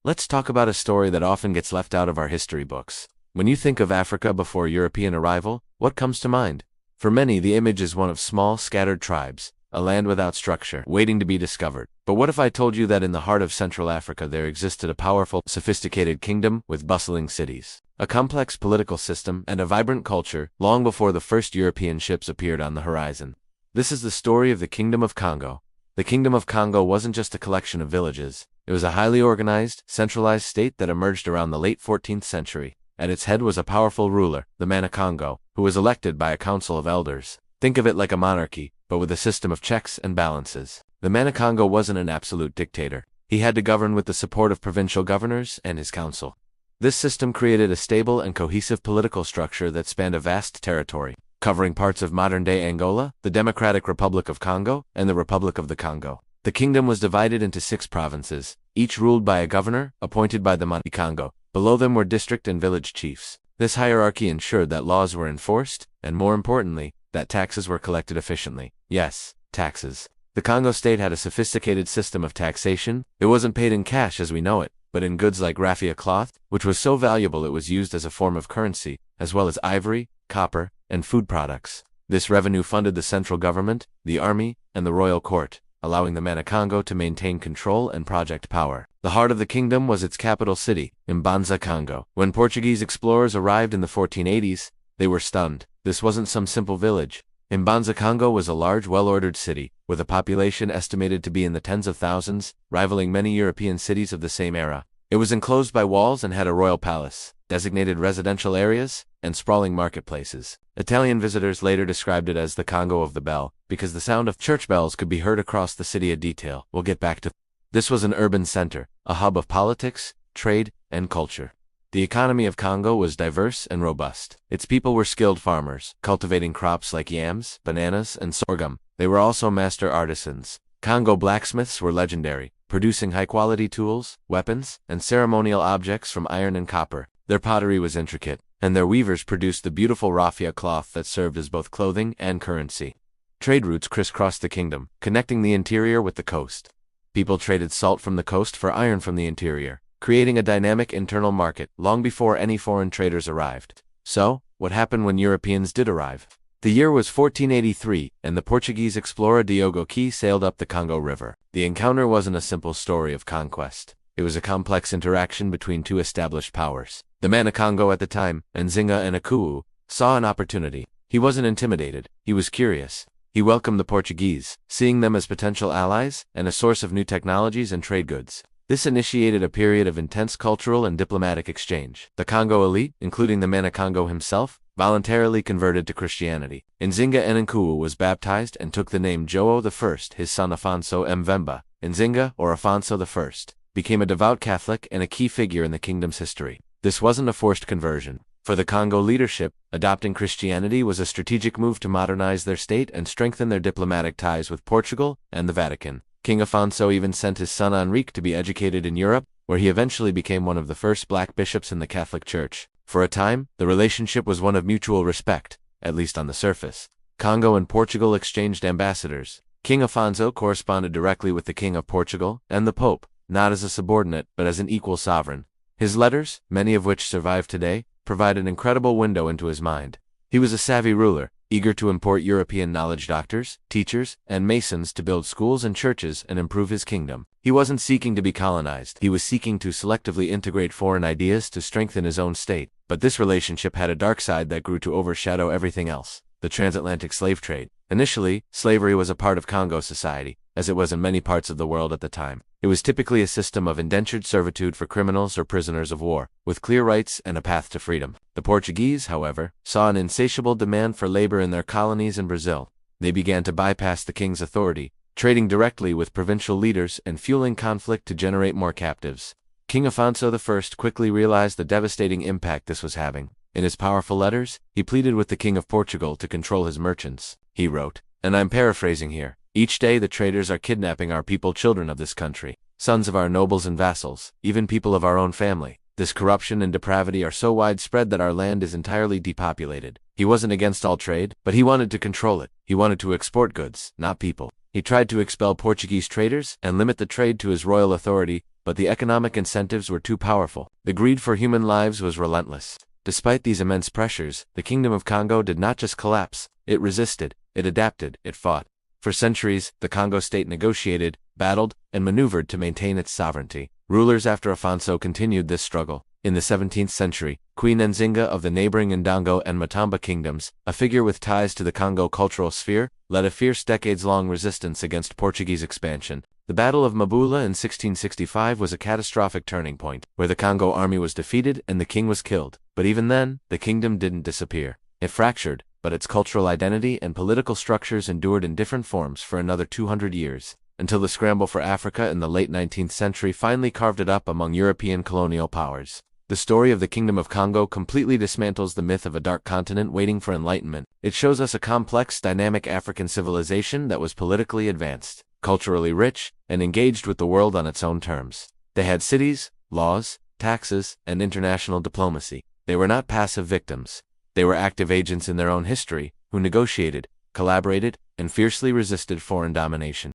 Let's talk about a story that often gets left out of our history books. When you think of Africa before European arrival, what comes to mind? For many, the image is one of small, scattered tribes, a land without structure, waiting to be discovered. But what if I told you that in the heart of Central Africa there existed a powerful, sophisticated kingdom with bustling cities, a complex political system, and a vibrant culture long before the first European ships appeared on the horizon? This is the story of the Kingdom of Congo. The Kingdom of Congo wasn't just a collection of villages. It was a highly organized, centralized state that emerged around the late 14th century. At its head was a powerful ruler, the man of Congo, who was elected by a council of elders. Think of it like a monarchy, but with a system of checks and balances. The man of Congo wasn't an absolute dictator. He had to govern with the support of provincial governors and his council. This system created a stable and cohesive political structure that spanned a vast territory, covering parts of modern-day Angola, the Democratic Republic of Congo, and the Republic of the Congo. The kingdom was divided into 6 provinces, each ruled by a governor, appointed by the man of Congo. Below them were district and village chiefs. This hierarchy ensured that laws were enforced, and more importantly, that taxes were collected efficiently. Yes, taxes. The Congo state had a sophisticated system of taxation. It wasn't paid in cash as we know it, but in goods like raffia cloth, which was so valuable it was used as a form of currency, as well as ivory, copper, and food products. This revenue funded the central government, the army, and the royal court, allowing the man of Congo to maintain control and project power. The heart of the kingdom was its capital city, Mbanza, Congo. When Portuguese explorers arrived in the 1480s, they were stunned. This wasn't some simple village. Mbanza, Congo was a large, well-ordered city, with a population estimated to be in the tens of thousands, rivaling many European cities of the same era. It was enclosed by walls and had a royal palace, designated residential areas, and sprawling marketplaces. Italian visitors later described it as the Congo of the Bell, because the sound of church bells could be heard across the city. A detail we'll get back to. This was an urban center, a hub of politics, trade, and culture. The economy of Congo was diverse and robust. Its people were skilled farmers, cultivating crops like yams, bananas, and sorghum. They were also master artisans. Congo blacksmiths were legendary, producing high-quality tools, weapons, and ceremonial objects from iron and copper. Their pottery was intricate, and their weavers produced the beautiful raffia cloth that served as both clothing and currency. Trade routes crisscrossed the kingdom, connecting the interior with the coast. People traded salt from the coast for iron from the interior, creating a dynamic internal market long before any foreign traders arrived. So, what happened when Europeans did arrive? The year was 1483, and the Portuguese explorer Diogo Quay sailed up the Congo River. The encounter wasn't a simple story of conquest. It was a complex interaction between 2 established powers. The man of Congo at the time, Nzinga and Akuwu, saw an opportunity. He wasn't intimidated. He was curious. He welcomed the Portuguese, seeing them as potential allies and a source of new technologies and trade goods. This initiated a period of intense cultural and diplomatic exchange. The Congo elite, including the man of Congo himself, voluntarily converted to Christianity. Nzinga Nkuwu was baptized and took the name João I. His son Afonso Mvemba, Nzinga, or Afonso I, became a devout Catholic and a key figure in the kingdom's history. This wasn't a forced conversion. For the Congo leadership, adopting Christianity was a strategic move to modernize their state and strengthen their diplomatic ties with Portugal and the Vatican. King Afonso even sent his son Henrique to be educated in Europe, where he eventually became one of the first black bishops in the Catholic Church. For a time, the relationship was one of mutual respect, at least on the surface. Congo and Portugal exchanged ambassadors. King Afonso corresponded directly with the King of Portugal and the Pope, not as a subordinate but as an equal sovereign. His letters, many of which survive today, provide an incredible window into his mind. He was a savvy ruler, eager to import European knowledge doctors, teachers, and masons to build schools and churches and improve his kingdom. He wasn't seeking to be colonized. He was seeking to selectively integrate foreign ideas to strengthen his own state. But this relationship had a dark side that grew to overshadow everything else: the transatlantic slave trade. Initially, slavery was a part of Congo society, as it was in many parts of the world at the time. It was typically a system of indentured servitude for criminals or prisoners of war, with clear rights and a path to freedom. The Portuguese, however, saw an insatiable demand for labor in their colonies in Brazil. They began to bypass the king's authority, trading directly with provincial leaders and fueling conflict to generate more captives. King Afonso I quickly realized the devastating impact this was having. In his powerful letters, he pleaded with the King of Portugal to control his merchants. He wrote, and I'm paraphrasing here, "Each day the traders are kidnapping our people, children of this country, sons of our nobles and vassals, even people of our own family. This corruption and depravity are so widespread that our land is entirely depopulated." He wasn't against all trade, but he wanted to control it. He wanted to export goods, not people. He tried to expel Portuguese traders and limit the trade to his royal authority, but the economic incentives were too powerful. The greed for human lives was relentless. Despite these immense pressures, the Kingdom of Congo did not just collapse. It resisted, it adapted, it fought. For centuries, the Congo state negotiated, battled, and maneuvered to maintain its sovereignty. Rulers after Afonso continued this struggle. In the 17th century, Queen Nzinga of the neighboring Ndongo and Matamba kingdoms, a figure with ties to the Congo cultural sphere, led a fierce decades-long resistance against Portuguese expansion. The Battle of Mabula in 1665 was a catastrophic turning point, where the Congo army was defeated and the king was killed. But even then, the kingdom didn't disappear. It fractured, but its cultural identity and political structures endured in different forms for another 200 years, until the scramble for Africa in the late 19th century finally carved it up among European colonial powers. The story of the Kingdom of Congo completely dismantles the myth of a dark continent waiting for enlightenment. It shows us a complex, dynamic African civilization that was politically advanced, culturally rich, and engaged with the world on its own terms. They had cities, laws, taxes, and international diplomacy. They were not passive victims. They were active agents in their own history, who negotiated, collaborated, and fiercely resisted foreign domination.